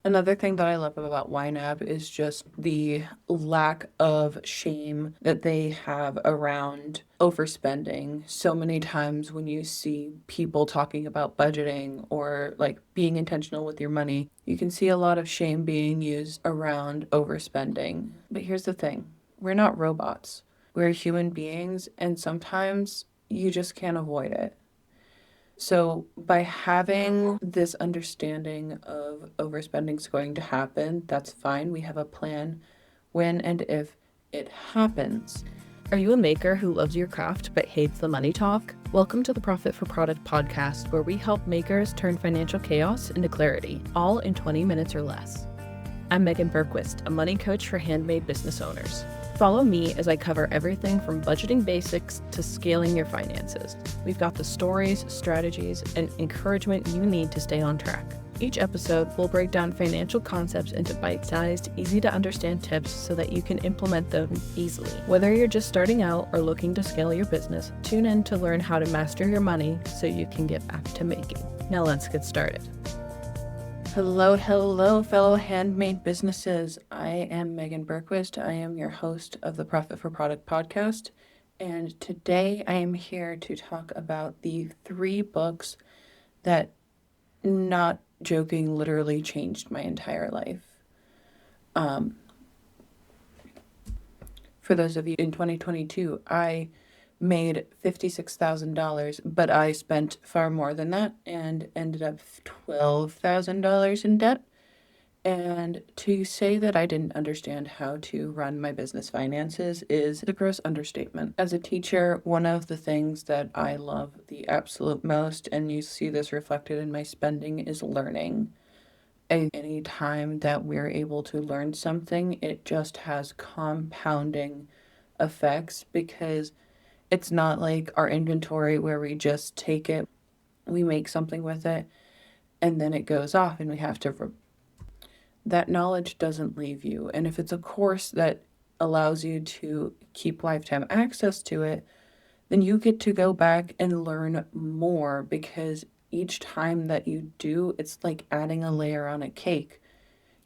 Another thing that I love about YNAB is just the lack of shame that they have around overspending. So many times when you see people talking about budgeting or like being intentional with your money, you can see a lot of shame being used around overspending. But here's the thing, we're not robots, we're human beings, and sometimes you just can't avoid it. So, by having this understanding of overspending is going to happen, that's fine. We have a plan when and if it happens. Are you a maker who loves your craft but hates the money talk? Welcome to the Profit for Product podcast, where we help makers turn financial chaos into clarity, all in 20 minutes or less. I'm Megan Bergquist, a money coach for handmade business owners. Follow me as I cover everything from budgeting basics to scaling your finances. We've got the stories, strategies, and encouragement you need to stay on track. Each episode will break down financial concepts into bite-sized, easy-to-understand tips so that you can implement them easily. Whether you're just starting out or looking to scale your business, tune in to learn how to master your money so you can get back to making. Now let's get started. Hello, fellow handmade businesses. I am Megan Bergquist. I am your host of the Profit for Product podcast. And today I am here to talk about the 3 books that, not joking, literally changed my entire life. For those of you in 2022, I made $56,000, but I spent far more than that and ended up $12,000 in debt. And to say that I didn't understand how to run my business finances is a gross understatement. As a teacher, one of the things that I love the absolute most, and you see this reflected in my spending, is learning. Any time that we're able to learn something, it just has compounding effects, because it's not like our inventory where we just take it, we make something with it, and then it goes off and we have to that knowledge doesn't leave you. And if it's a course that allows you to keep lifetime access to it, then you get to go back and learn more, because each time that you do, it's like adding a layer on a cake.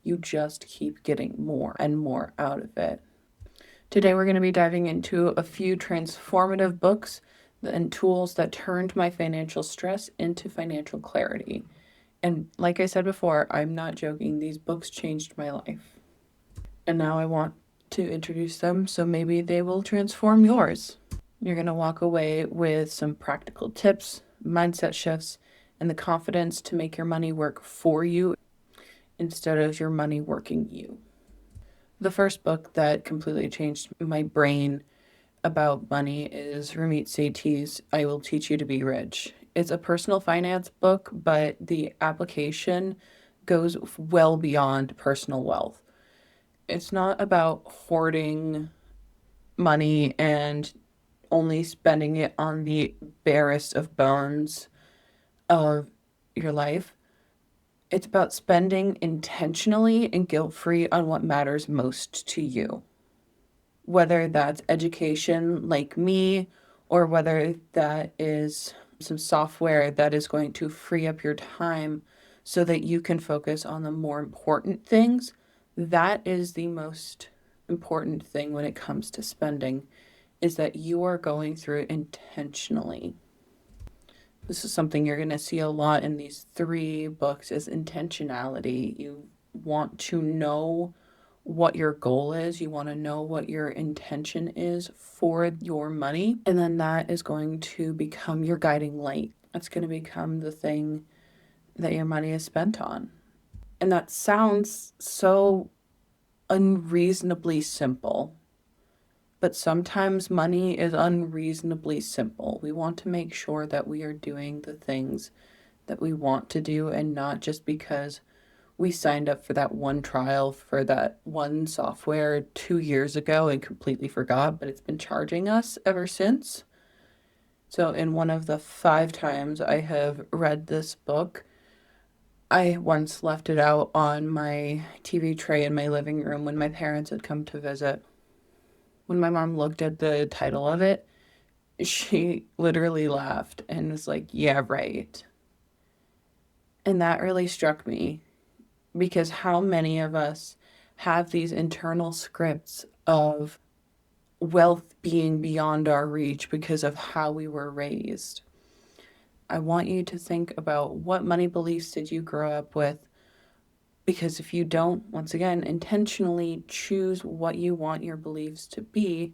You just keep getting more and more out of it. Today, we're going to be diving into a few transformative books and tools that turned my financial stress into financial clarity. And like I said before, I'm not joking, these books changed my life. And now I want to introduce them so maybe they will transform yours. You're going to walk away with some practical tips, mindset shifts, and the confidence to make your money work for you instead of your money working you. The first book that completely changed my brain about money is Ramit Sethi's I Will Teach You to Be Rich. It's a personal finance book, but the application goes well beyond personal wealth. It's not about hoarding money and only spending it on the barest of bones of your life. It's about spending intentionally and guilt-free on what matters most to you. Whether that's education like me, or whether that is some software that is going to free up your time so that you can focus on the more important things. That is the most important thing when it comes to spending, is that you are going through it intentionally. This is something you're going to see a lot in these 3 books, is intentionality. You want to know what your goal is. You want to know what your intention is for your money. And then that is going to become your guiding light. That's going to become the thing that your money is spent on. And that sounds so unreasonably simple. But sometimes money is unreasonably simple. We want to make sure that we are doing the things that we want to do, and not just because we signed up for that one trial for that one software 2 years ago and completely forgot, but it's been charging us ever since. So in one of the 5 times I have read this book, I once left it out on my TV tray in my living room when my parents had come to visit. When my mom looked at the title of it, she literally laughed and was like, "Yeah, right." And that really struck me, Because how many of us have these internal scripts of wealth being beyond our reach because of how we were raised? I want you to think about what money beliefs did you grow up with? Because if you don't, once again, intentionally choose what you want your beliefs to be,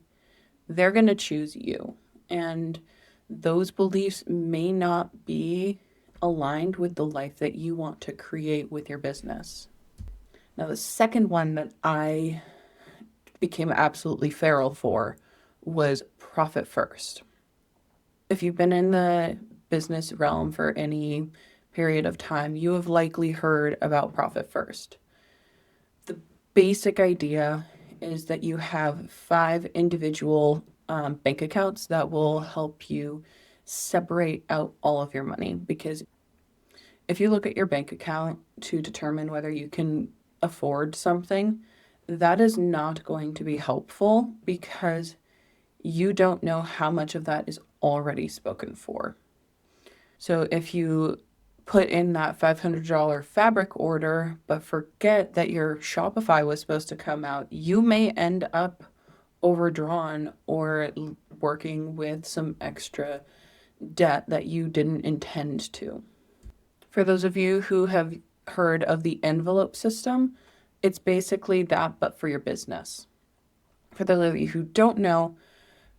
they're going to choose you. And those beliefs may not be aligned with the life that you want to create with your business. Now, the second one that I became absolutely feral for was profit first. If you've been in the business realm for any period of time, you have likely heard about profit first. The basic idea is that you have 5 individual bank accounts that will help you separate out all of your money. Because if you look at your bank account to determine whether you can afford something, that is not going to be helpful because you don't know how much of that is already spoken for. So if you put in that $500 fabric order, but forget that your Shopify was supposed to come out, you may end up overdrawn or working with some extra debt that you didn't intend to. For those of you who have heard of the envelope system, it's basically that, but for your business. For those of you who don't know,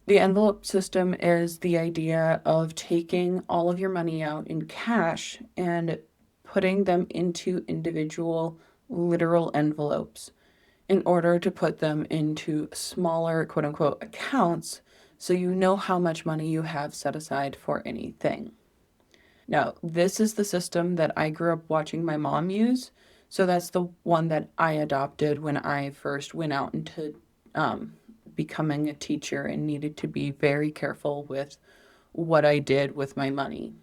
the envelope system is the idea of taking all of your money out in cash and putting them into individual literal envelopes in order to put them into smaller quote unquote accounts so you know how much money you have set aside for anything. Now, this is the system that I grew up watching my mom use. So that's the one that I adopted when I first went out into becoming a teacher and needed to be very careful with what I did with my money.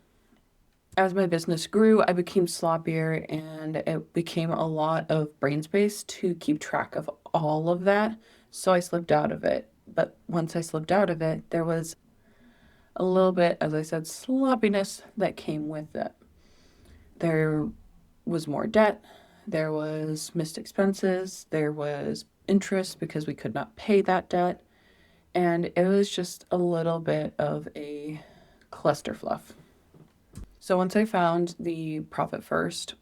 As my business grew, I became sloppier and it became a lot of brain space to keep track of all of that. So I slipped out of it. But once I slipped out of it, there was a little bit, as I said, sloppiness that came with it. There was more debt, there was missed expenses, there was interest because we could not pay that debt, and it was just a little bit of a clusterfluff. So once I found the profit first,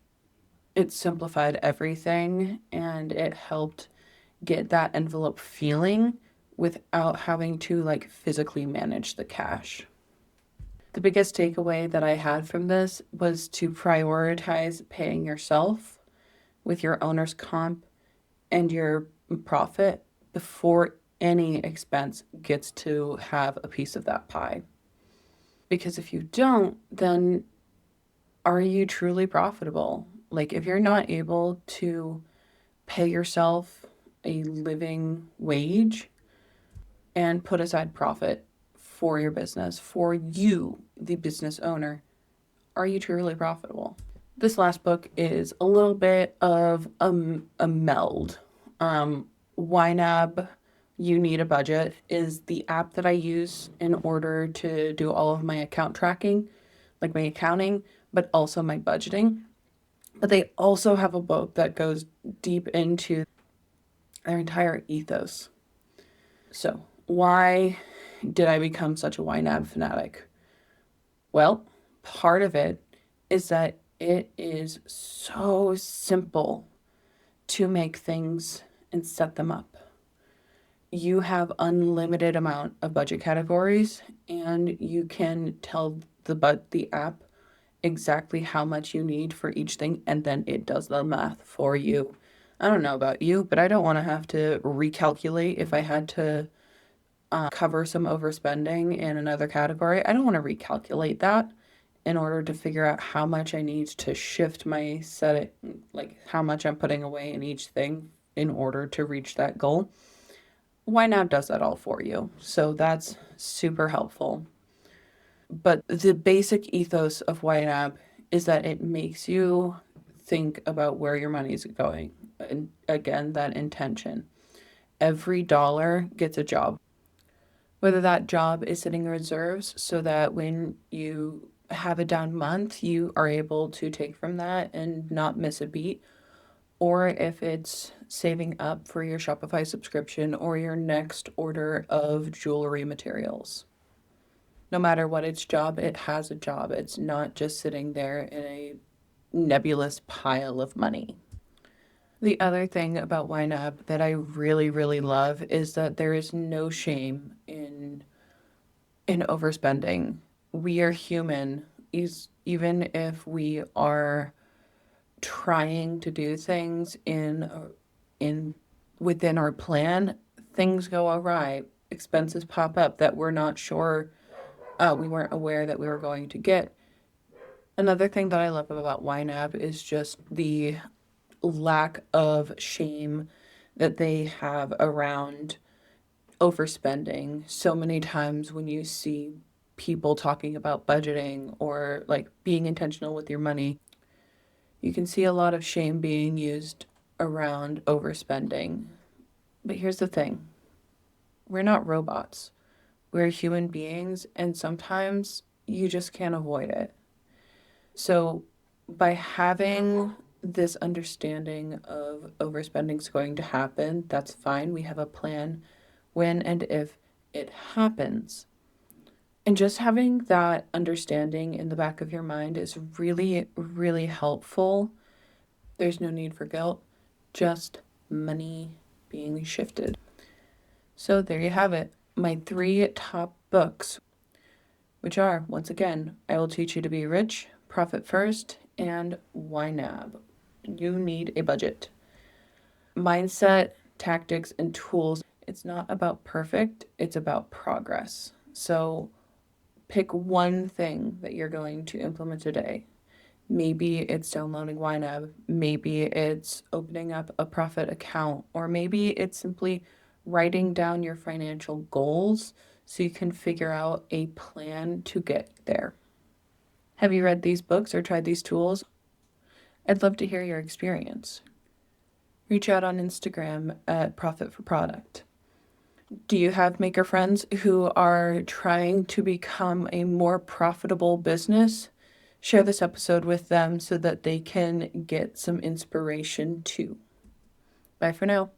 it simplified everything and it helped get that envelope feeling without having to like physically manage the cash. The biggest takeaway that I had from this was to prioritize paying yourself with your owner's comp and your profit before any expense gets to have a piece of that pie. Because if you don't, then are you truly profitable? Like, if you're not able to pay yourself a living wage and put aside profit for your business, for you, the business owner, are you truly profitable? This last book is a little bit of a meld. YNAB, You Need a Budget, is the app that I use in order to do all of my account tracking, like my accounting, but also my budgeting. But they also have a book that goes deep into their entire ethos. So, why did I become such a YNAB fanatic? Well, part of it is that it is so simple to make things and set them up. You have unlimited amount of budget categories and you can tell the app exactly how much you need for each thing and then it does the math for you. I don't know about you, but I don't want to have to recalculate if I had to cover some overspending in another category. I don't want to recalculate that in order to figure out how much I need to shift my set, like how much I'm putting away in each thing in order to reach that goal. YNAB does that all for you. So that's super helpful. But the basic ethos of YNAB is that it makes you think about where your money is going. And again, that intention. Every dollar gets a job. Whether that job is sitting in reserves so that when you have a down month, you are able to take from that and not miss a beat, or if it's saving up for your Shopify subscription or your next order of jewelry materials. No matter what its job, it has a job. It's not just sitting there in a nebulous pile of money. The other thing about YNAB that I really, really love is that there is no shame in overspending. We are human. Even if we are trying to do things in within our plan, things go awry. Expenses pop up that we're not sure, we weren't aware that we were going to get. Another thing that I love about YNAB is just the lack of shame that they have around overspending. So many times when you see people talking about budgeting or like being intentional with your money, you can see a lot of shame being used around overspending. But here's the thing, we're not robots. We're human beings, and sometimes you just can't avoid it. So, by having this understanding of overspending is going to happen, that's fine. We have a plan when and if it happens. And just having that understanding in the back of your mind is really, really helpful. There's no need for guilt, just money being shifted. So there you have it, my 3 top books, which are, once again, I Will Teach You to Be Rich, Profit First, and YNAB. You need a budget. Mindset, tactics, and tools. It's not about perfect, it's about progress. So pick one thing that you're going to implement today. Maybe it's downloading YNAB. Maybe it's opening up a Profit account. Or maybe it's simply writing down your financial goals so you can figure out a plan to get there. Have you read these books or tried these tools? I'd love to hear your experience. Reach out on Instagram at Profit for Product. Do you have maker friends who are trying to become a more profitable business? Share this episode with them so that they can get some inspiration too. Bye for now.